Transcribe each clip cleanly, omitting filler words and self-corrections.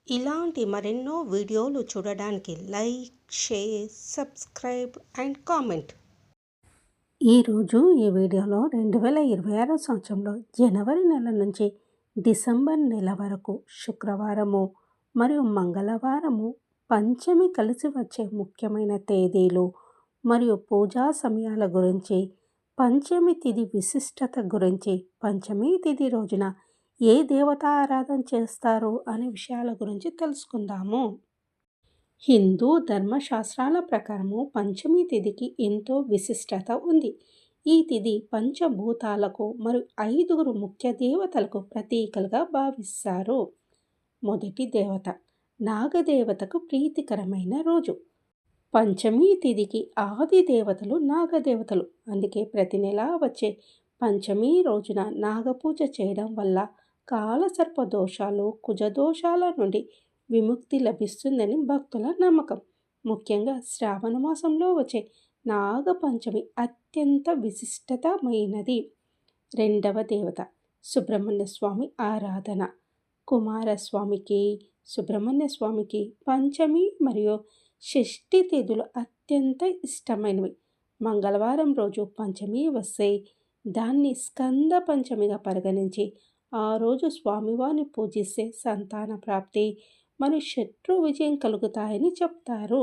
ఇలాంటి మరెన్నో వీడియోలు చూడడానికి like, share, subscribe and comment. ఈరోజు ఈ వీడియోలో 2026 సంవత్సరంలో జనవరి నెల నుంచి డిసెంబర్ నెల వరకు శుక్రవారము మరియు మంగళవారము పంచమి కలిసి వచ్చే ముఖ్యమైన తేదీలు మరియు పూజా సమయాల గురించి, పంచమి తిథి విశిష్టత గురించి, పంచమి తిథి రోజున ఏ దేవతా ఆరాధన చేస్తారు అనే విషయాల గురించి తెలుసుకుందాము. హిందూ ధర్మశాస్త్రాల ప్రకారము పంచమి తిథికి ఎంతో విశిష్టత ఉంది. ఈ తిథి పంచభూతాలకు మరియు 5 ముఖ్య దేవతలకు ప్రతీకలుగా భావిస్తారు. మొదటి దేవత నాగదేవతకు ప్రీతికరమైన రోజు. పంచమి తిథికి ఆది దేవతలు నాగదేవతలు. అందుకే ప్రతి నెల వచ్చే పంచమి రోజున నాగపూజ చేయడం వల్ల కాలసర్ప దోషాలు, కుజదోషాల నుండి విముక్తి లభిస్తుందని భక్తుల నమ్మకం. ముఖ్యంగా శ్రావణ మాసంలో వచ్చే నాగపంచమి అత్యంత విశిష్టతమైనది. రెండవ దేవత సుబ్రహ్మణ్య స్వామి ఆరాధన. కుమారస్వామికి, సుబ్రహ్మణ్య స్వామికి పంచమి మరియు షష్ఠి తిథులు అత్యంత ఇష్టమైనవి. మంగళవారం రోజు పంచమి వస్తే దాన్ని స్కంద పంచమిగా పరిగణించి ఆ రోజు స్వామివారిని పూజిస్తే సంతాన ప్రాప్తి మరియు శత్రు విజయం కలుగుతాయని చెప్తారు.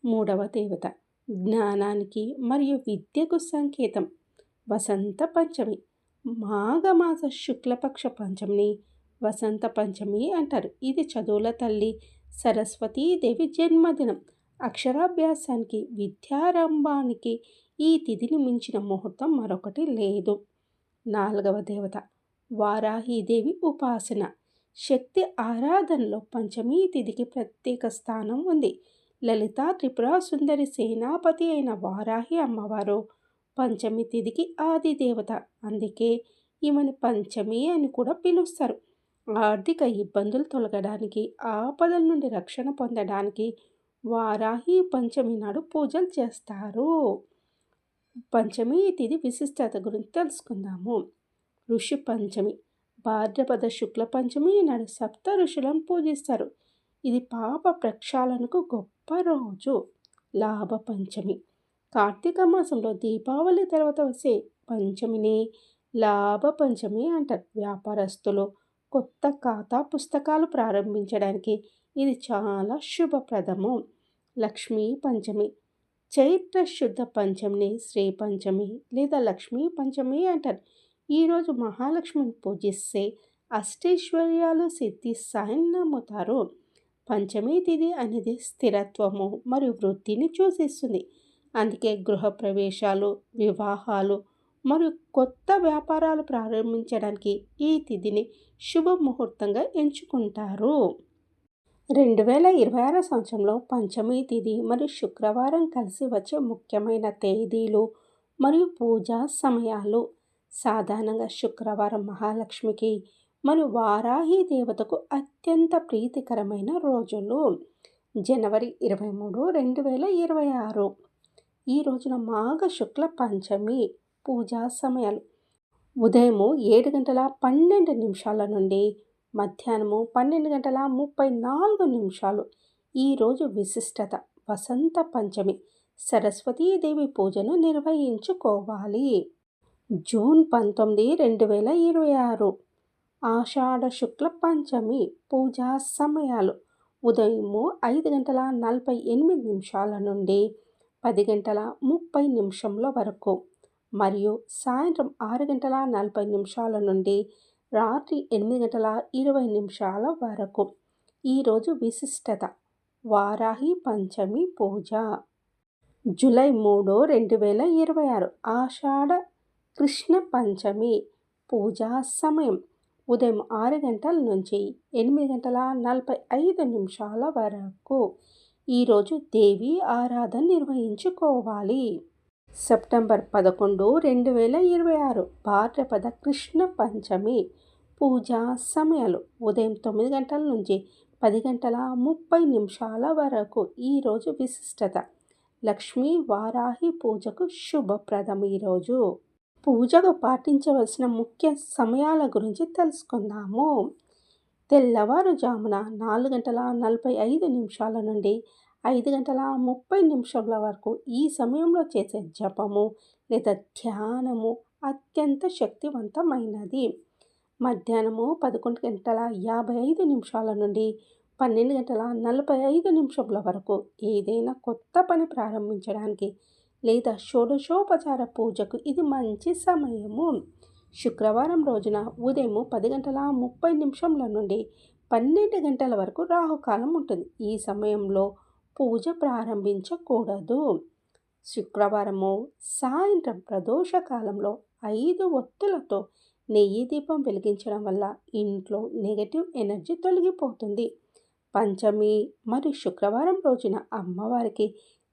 మూడవ దేవత జ్ఞానానికి మరియు విద్యకు సంకేతం వసంత పంచమి. మాఘమాస శుక్లపక్ష పంచమిని వసంత పంచమి అంటారు. ఇది చదువుల తల్లి సరస్వతీదేవి జన్మదినం. అక్షరాభ్యాసానికి, విద్యారంభానికి ఈ తిథిని మించిన ముహూర్తం మరొకటి లేదు. నాలుగవ దేవత వారాహీదేవి ఉపాసన. శక్తి ఆరాధనలో పంచమీ తిథికి ప్రత్యేక స్థానం ఉంది. లలిత త్రిపుర సుందరి సేనాపతి అయిన వారాహి అమ్మవారు పంచమి తిథికి ఆది దేవత. అందుకే ఈమెను పంచమి అని కూడా పిలుస్తారు. ఆర్థిక ఇబ్బందులు తొలగడానికి, ఆపదల నుండి రక్షణ పొందడానికి వారాహి పంచమి నాడు పూజలు చేస్తారు. పంచమి తిథి విశిష్టత గురించి తెలుసుకుందాము. ఋషి పంచమి భాద్రపద శుక్ల పంచమి నాడు సప్త ఋషులను పూజిస్తారు. ఇది పాప ప్రక్షాళనకు గొప్ప రోజు. లాభ పంచమి కార్తీక మాసంలో దీపావళి తర్వాత వచ్చే పంచమిని లాభ పంచమి అంటారు. వ్యాపారస్తులు కొత్త ఖాతా పుస్తకాలు ప్రారంభించడానికి ఇది చాలా శుభప్రదము. లక్ష్మీ పంచమి చైత్ర శుద్ధ పంచమిని శ్రీ పంచమి లేదా లక్ష్మీ పంచమి అంటారు. ఈరోజు మహాలక్ష్మిని పూజిస్తే అష్టైశ్వర్యాలు సిద్ధిస్తాయని నమ్ముతారు. పంచమి తిథి అనేది స్థిరత్వము మరియు వృద్ధిని సూచిస్తుంది. అందుకే గృహప్రవేశాలు, వివాహాలు మరియు కొత్త వ్యాపారాలు ప్రారంభించడానికి ఈ తిథిని శుభముహూర్తంగా ఎంచుకుంటారు. 2026 సంవత్సరంలో పంచమి తిథి మరియు శుక్రవారం కలిసి వచ్చే ముఖ్యమైన తేదీలు మరియు పూజా సమయాలు. సాధారణంగా శుక్రవారం మహాలక్ష్మికి మరియు వారాహి దేవతకు అత్యంత ప్రీతికరమైన రోజులు. జనవరి 23, 2026 ఈ రోజున మాఘ శుక్ల పంచమి. పూజా సమయాలు ఉదయం 7:12 నుండి మధ్యాహ్నము 12:34. ఈరోజు విశిష్టత వసంత పంచమి. సరస్వతీదేవి పూజను నిర్వహించుకోవాలి. జూన్ 19, 2026 ఆషాఢ శుక్ల పంచమి. పూజా సమయాలు ఉదయం 5:48 నుండి 10:30 వరకు మరియు సాయంత్రం 6:40 నుండి రాత్రి 8:20 వరకు. ఈరోజు విశిష్టత వారాహి పంచమి పూజ. జూలై 3, 2026 ఆషాఢ కృష్ణ పంచమి. పూజా సమయం ఉదయం 6 గంటల నుంచి 8:45 వరకు. ఈరోజు దేవీ ఆరాధన నిర్వహించుకోవాలి. సెప్టెంబర్ 11, 2026 భాద్రపద కృష్ణ పంచమి. పూజా సమయాలు ఉదయం 9 గంటల నుంచి 10:30 వరకు. ఈరోజు విశిష్టత లక్ష్మీ వారాహి పూజకు శుభప్రదం. ఈరోజు పూజకు పాటించవలసిన ముఖ్య సమయాల గురించి తెలుసుకుందాము. తెల్లవారుజామున 4:45 నుండి 5:30 వరకు ఈ సమయంలో చేసే జపము లేదా ధ్యానము అత్యంత శక్తివంతమైనది. మధ్యాహ్నము 11:55 నుండి 12:45 వరకు ఏదైనా కొత్త పని ప్రారంభించడానికి లేదా షోడశోపచార పూజకు ఇది మంచి సమయము. శుక్రవారం రోజున ఉదయం 10:30 నుండి 12 వరకు రాహుకాలం ఉంటుంది. ఈ సమయంలో పూజ ప్రారంభించకూడదు. శుక్రవారము సాయంత్రం ప్రదోష కాలంలో 5 ఒత్తులతో నెయ్యి దీపం వెలిగించడం వల్ల ఇంట్లో నెగటివ్ ఎనర్జీ తొలగిపోతుంది. పంచమి మరియు శుక్రవారం రోజున అమ్మవారికి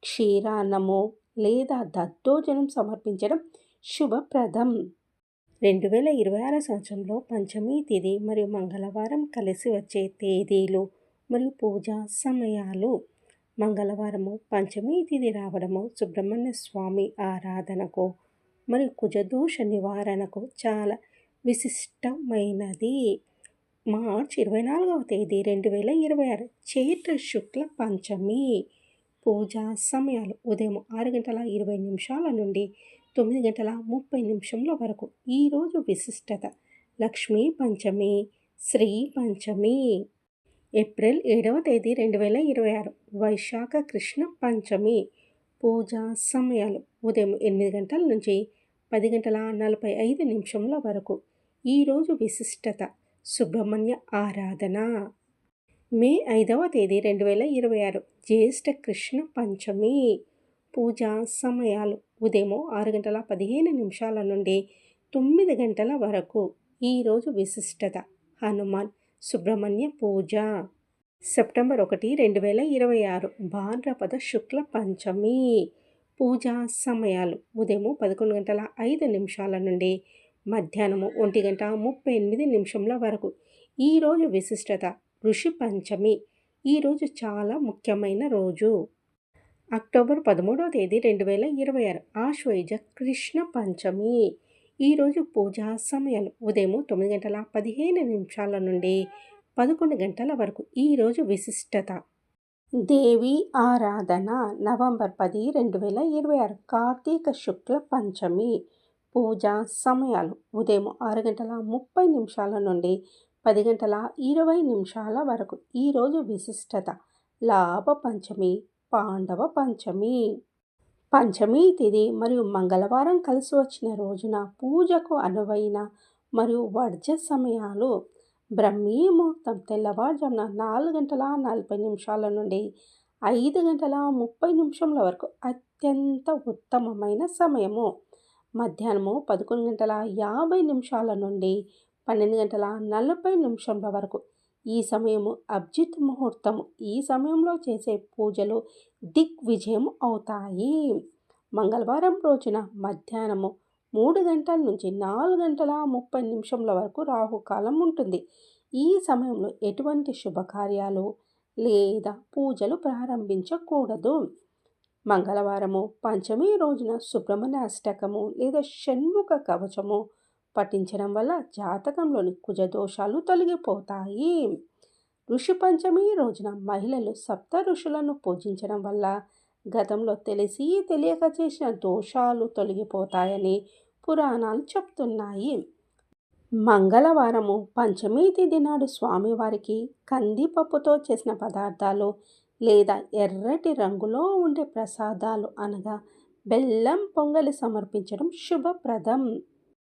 క్షీరాన్నము లేదా దద్దోజనం సమర్పించడం శుభప్రదం. 2026 సంవత్సరంలో పంచమి తిథి మరియు మంగళవారం కలిసి వచ్చే తేదీలు మరియు పూజా సమయాలు. మంగళవారము పంచమి తిథి రావడము సుబ్రహ్మణ్య స్వామి ఆరాధనకు మరియు కుజదోష నివారణకు చాలా విశిష్టమైనది. మార్చి 24వ తేదీ 2026 చైత్ర శుక్ల పంచమి. పూజా సమయాలు ఉదయం 6:20 నుండి 9:30 వరకు. ఈరోజు విశిష్టత లక్ష్మీ పంచమి, శ్రీ పంచమి. ఏప్రిల్ 7వ తేదీ 2026 వైశాఖ కృష్ణ పంచమి. పూజా సమయాలు ఉదయం 8 నుంచి 10:45 వరకు. ఈరోజు విశిష్టత సుబ్రహ్మణ్య ఆరాధన. మే 5వ తేదీ 2026 జ్యేష్ఠ కృష్ణ పంచమి. పూజా సమయాలు ఉదయం 6:15 నుండి 9 వరకు. ఈరోజు విశిష్టత హనుమాన్ సుబ్రహ్మణ్య పూజ. సెప్టెంబర్ 1, 2026 భాద్రపద శుక్ల పంచమి. పూజా సమయాలు ఉదయం 11:05 నుండి మధ్యాహ్నం 1:38 వరకు. ఈరోజు విశిష్టత ఋషి పంచమి. ఈరోజు చాలా ముఖ్యమైన రోజు. అక్టోబర్ 13వ తేదీ 2026 ఆశ్వయుజ కృష్ణ పంచమి. ఈరోజు పూజా సమయాలు ఉదయం 9:15 నుండి 11 వరకు. ఈరోజు విశిష్టత దేవి ఆరాధన. నవంబర్ 10, 2026 కార్తీక శుక్ల పంచమి. పూజా సమయాలు ఉదయం 6:30 నుండి 10:20 వరకు. ఈరోజు విశిష్టత లాభ పంచమి, పాండవ పంచమి. పంచమి తిథి మరియు మంగళవారం కలిసి వచ్చిన రోజున పూజకు అనువైన మరియు వర్జ సమయాలు. బ్రహ్మీ ముహూర్తం తెల్లవారుజామున 4:40 నుండి 5:30 వరకు అత్యంత ఉత్తమమైన సమయము. మధ్యాహ్నము 11:50 నుండి 12:40 వరకు. ఈ సమయము అభిజిత్ ముహూర్తము. ఈ సమయంలో చేసే పూజలు దిగ్విజయం అవుతాయి. మంగళవారం రోజున మధ్యాహ్నము 3 నుంచి 4:30 వరకు రాహుకాలం ఉంటుంది. ఈ సమయంలో ఎటువంటి శుభకార్యాలు లేదా పూజలు ప్రారంభించకూడదు. మంగళవారము పంచమి రోజున సుబ్రహ్మణ్య అష్టకము లేదా షణ్ముఖ కవచము పఠించడం వల్ల జాతకంలోని కుజదోషాలు తొలగిపోతాయి. ఋషి పంచమి రోజున మహిళలు సప్త ఋషులను పూజించడం వల్ల గతంలో తెలిసి తెలియక చేసిన దోషాలు తొలగిపోతాయని పురాణాలు చెప్తున్నాయి. మంగళవారము పంచమి తిథి నాడు స్వామివారికి కందిపప్పుతో చేసిన పదార్థాలు లేదా ఎర్రటి రంగులో ఉండే ప్రసాదాలు అనగా బెల్లం పొంగలి సమర్పించడం శుభప్రదం.